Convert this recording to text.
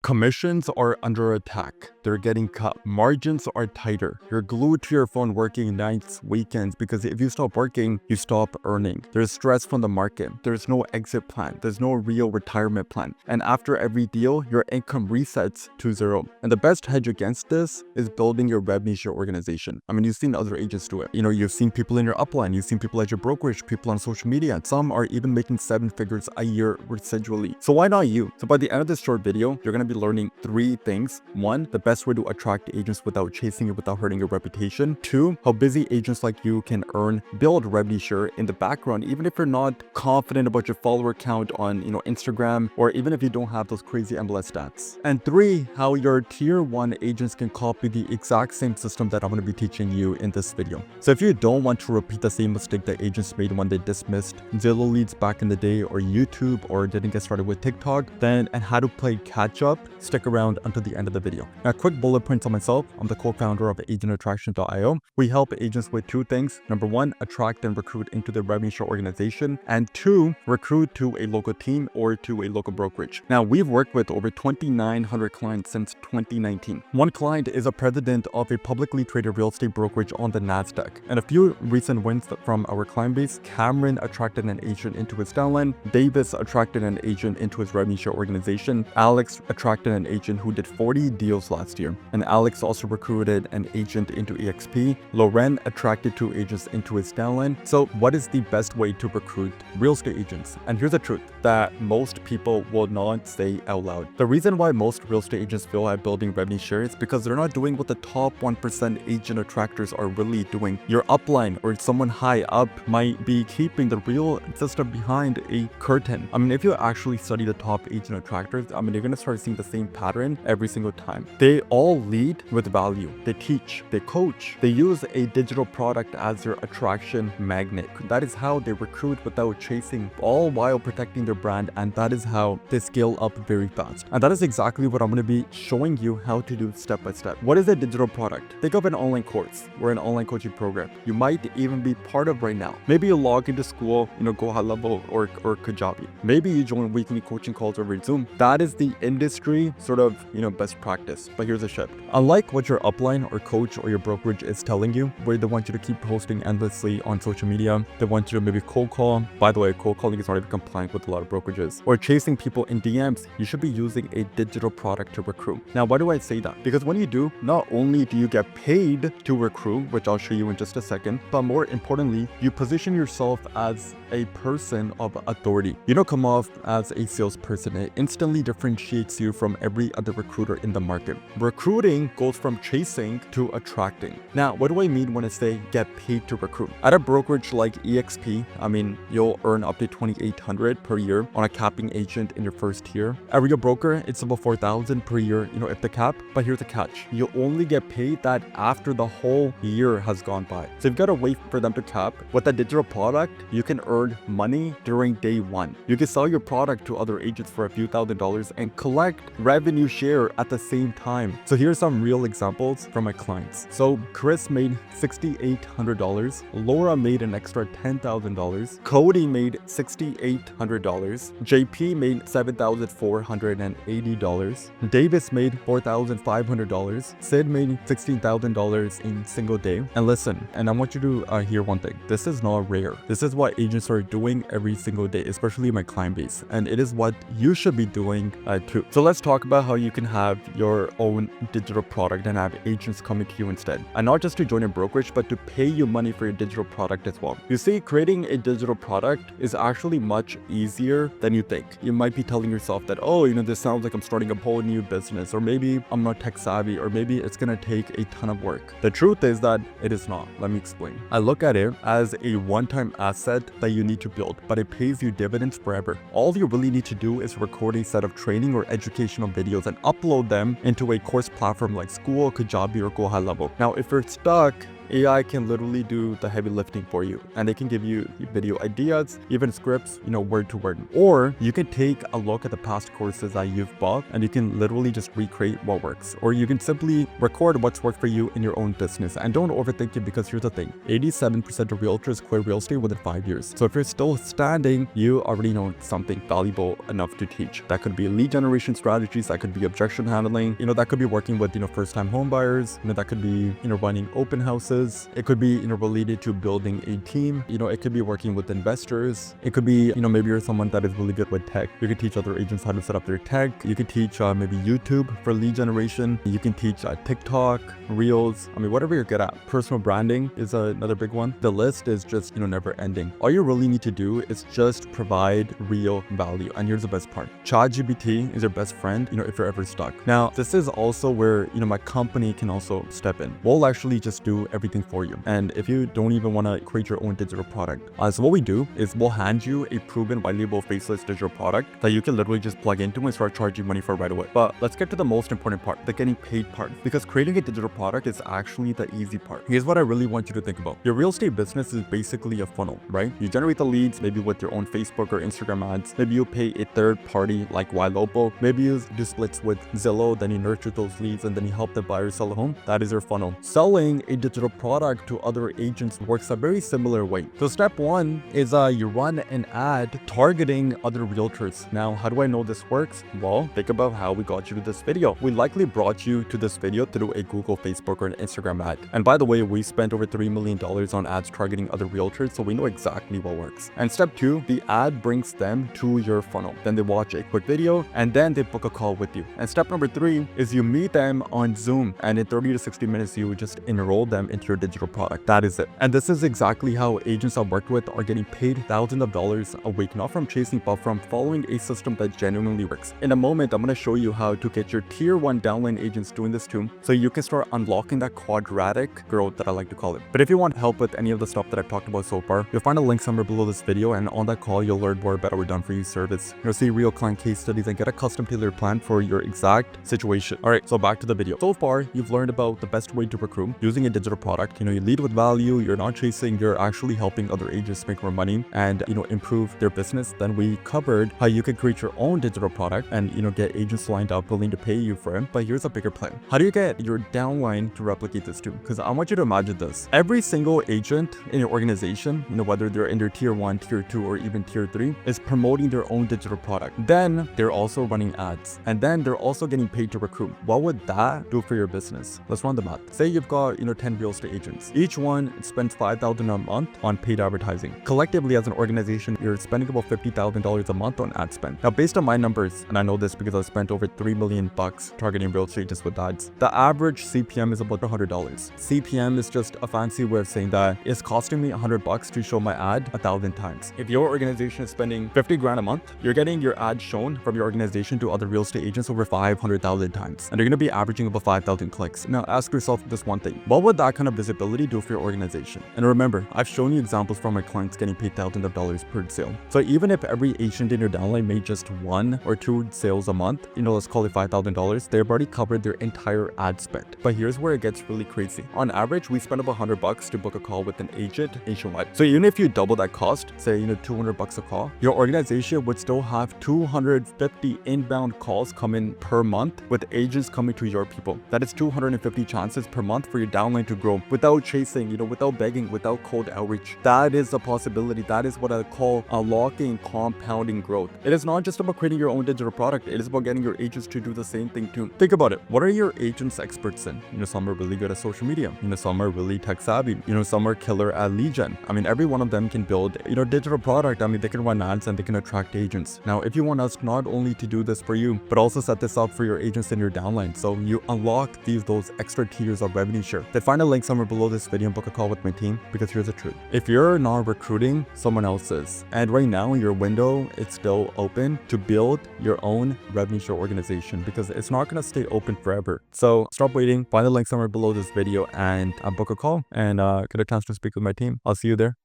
Commissions are under attack. They're getting cut. Margins are tighter. You're glued to your phone working nights, weekends, because if you stop working, you stop earning. There's stress from the market. There's no exit plan. There's no real retirement plan. And after every deal, your income resets to zero. And the best hedge against this is building your revenue share organization. I mean, you've seen other agents do it. You've seen people in your upline. You've seen people at your brokerage, people on social media. Some are even making 7 figures a year residually. So why not you? So by the end of this short video, you're going to be learning 3 things. 1, the best way to attract agents without chasing it, without hurting your reputation. 2, how busy agents like you can build revenue share in the background, even if you're not confident about your follower count on Instagram, or even if you don't have those crazy MLS stats. And 3, how your tier 1 agents can copy the exact same system that I'm going to be teaching you in this video. So if you don't want to repeat the same mistake that agents made when they dismissed Zillow leads back in the day, or YouTube, or didn't get started with TikTok, and how to play catch up, stick around until the end of the video. Now, quick bullet points on myself. I'm the co-founder of agentattraction.io. We help agents with 2 things. Number 1, attract and recruit into the revenue share organization. And 2, recruit to a local team or to a local brokerage. Now, we've worked with over 2,900 clients since 2019. One client is a president of a publicly traded real estate brokerage on the NASDAQ. And a few recent wins from our client base: Cameron attracted an agent into his downline. Davis attracted an agent into his revenue share organization. Alex attracted an agent who did 40 deals last year. And Alex also recruited an agent into eXp. Loren attracted 2 agents into his downline. So what is the best way to recruit real estate agents? And here's the truth that most people will not say out loud. The reason why most real estate agents fail at building revenue share is because they're not doing what the top 1% agent attractors are really doing. Your upline or someone high up might be keeping the real system behind a curtain. I mean, if you actually study the top agent attractors, you're going to start seeing the same pattern every single time. They all lead with value. They teach, they coach, they use a digital product as their attraction magnet. That is how they recruit without chasing, all while protecting their brand, and that is how they scale up very fast. And that is exactly what I'm going to be showing you how to do step by step. What is a digital product? Think of an online course or an online coaching program you might even be part of right now. Maybe you log into school, Go High Level or Kajabi. Maybe you join weekly coaching calls over Zoom. That is the industry sort of, best practice. But here's a shift. Unlike what your upline or coach or your brokerage is telling you, where they want you to keep posting endlessly on social media, they want you to maybe cold call. By the way, cold calling is not even compliant with a lot of brokerages. Or chasing people in DMs. You should be using a digital product to recruit. Now, why do I say that? Because when you do, not only do you get paid to recruit, which I'll show you in just a second, but more importantly, you position yourself as a person of authority. You don't come off as a salesperson. It instantly differentiates you from every other recruiter in the market. Recruiting goes from chasing to attracting. Now, what do I mean when I say get paid to recruit? At a brokerage like eXp, you'll earn up to $2,800 per year on a capping agent in your first year. At Real Broker, it's about $4,000 per year, if the cap. But here's the catch. You only get paid that after the whole year has gone by. So you've got to wait for them to cap. With a digital product, you can earn money during day 1. You can sell your product to other agents for a few $1,000s and collect revenue share at the same time. So here's some real examples from my clients. So Chris made $6,800. Laura made an extra $10,000. Cody made $6,800. JP made $7,480. Davis made $4,500. Sid made $16,000 in single day. And listen, and I want you to hear one thing. This is not rare. This is what agents are doing every single day, especially my client base. And it is what you should be doing too. So let's talk about how you can have your own digital product and have agents coming to you instead. And not just to join a brokerage, but to pay you money for your digital product as well. You see, creating a digital product is actually much easier than you think. You might be telling yourself that, this sounds like I'm starting a whole new business, or maybe I'm not tech savvy, or maybe it's going to take a ton of work. The truth is that it is not. Let me explain. I look at it as a one-time asset that you need to build, but it pays you dividends forever. All you really need to do is record a set of training or educational videos and upload them into a course platform like School, Kajabi, or Go High Level. Now, if you're stuck AI can literally do the heavy lifting for you, and they can give you video ideas, even scripts, word to word. Or you can take a look at the past courses that you've bought, and you can literally just recreate what works. Or you can simply record what's worked for you in your own business. And don't overthink it, because here's the thing: 87% of realtors quit real estate within 5 years. So if you're still standing, you already know something valuable enough to teach. That could be lead generation strategies, that could be objection handling, that could be working with first-time home buyers, that could be running open houses, it could be related to building a team, it could be working with investors, it could be maybe you're someone that is really good with tech. You could teach other agents how to set up their tech. You could teach maybe YouTube for lead generation. You can teach TikTok, Reels, whatever you're good at. Personal branding is another big one. The list is just never ending. All you really need to do is just provide real value. And here's the best part: ChatGPT is your best friend if you're ever stuck. Now this is also where my company can also step in. We'll actually just do everything for you. And if you don't even want to create your own digital product, so what we do is we'll hand you a proven white label faceless digital product that you can literally just plug into and start charging money for right away. But let's get to the most important part, the getting paid part, because creating a digital product is actually the easy part. Here's what I really want you to think about. Your real estate business is basically a funnel, right? You generate the leads, maybe with your own Facebook or Instagram ads. Maybe you pay a third party like YLobo. Maybe you do splits with Zillow, then you nurture those leads, and then you help the buyer sell a home. That is your funnel. Selling a digital product to other agents works a very similar way. So step one is you run an ad targeting other realtors. Now, how do I know this works? Well, think about how we got you to this video. We likely brought you to this video through a Google, Facebook, or an Instagram ad. And by the way, we spent over $3 million on ads targeting other realtors, so we know exactly what works. And step two, the ad brings them to your funnel. Then they watch a quick video, and then they book a call with you. And step number three is you meet them on Zoom, and in 30 to 60 minutes, you just enroll them into your digital product. That is it. And this is exactly how agents I've worked with are getting paid thousands of dollars a week, not from chasing, but from following a system that genuinely works. In a moment, I'm going to show you how to get your tier 1 downline agents doing this too, so you can start unlocking that quadratic growth that I like to call it. But if you want help with any of the stuff that I've talked about so far, you'll find a link somewhere below this video, and on that call, you'll learn more about our done for you service. You'll see real client case studies and get a custom tailored plan for your exact situation. All right, so back to the video. So far, you've learned about the best way to recruit using a digital product. You lead with value, you're not chasing, you're actually helping other agents make more money and, improve their business. Then we covered how you can create your own digital product and, get agents lined up willing to pay you for it. But here's a bigger plan. How do you get your downline to replicate this too? Because I want you to imagine this. Every single agent in your organization, whether they're in their tier 1, tier 2, or even tier 3, is promoting their own digital product. Then they're also running ads, and then they're also getting paid to recruit. What would that do for your business? Let's run the math. Say you've got 10 real estate agents. Each one spends $5,000 a month on paid advertising. Collectively, as an organization, you're spending about $50,000 a month on ad spend. Now, based on my numbers, and I know this because I spent over $3 million targeting real estate just with ads, the average CPM is about $100. CPM is just a fancy way of saying that it's costing me $100 to show my ad 1,000 times. If your organization is spending 50 grand a month, you're getting your ad shown from your organization to other real estate agents over 500,000 times, and you're going to be averaging about 5,000 clicks. Now, ask yourself this one thing: what would that kind of visibility do for your organization? And remember, I've shown you examples from my clients getting paid thousands of dollars per sale. So even if every agent in your downline made just 1 or 2 sales a month, let's call it $5,000, they've already covered their entire ad spend. But here's where it gets really crazy. On average, we spend about $100 to book a call with an agent nationwide. So even if you double that cost, say $200 a call, your organization would still have 250 inbound calls come in per month with agents coming to your people. That is 250 chances per month for your downline to grow without chasing, without begging, without cold outreach. That is a possibility. That is what I call unlocking compounding growth. It is not just about creating your own digital product. It is about getting your agents to do the same thing too. Think about it. What are your agents experts in? Some are really good at social media. Some are really tech savvy. Some are killer at lead gen. Every one of them can build, digital product. They can run ads and they can attract agents. Now, if you want us not only to do this for you, but also set this up for your agents in your downline, so you unlock those extra tiers of revenue share, then find a link somewhere below this video and book a call with my team, because here's the truth. If you're not recruiting, someone else is. And right now, your window is still open to build your own revenue share organization, because it's not going to stay open forever. So stop waiting, find the link somewhere below this video and book a call and get a chance to speak with my team. I'll see you there.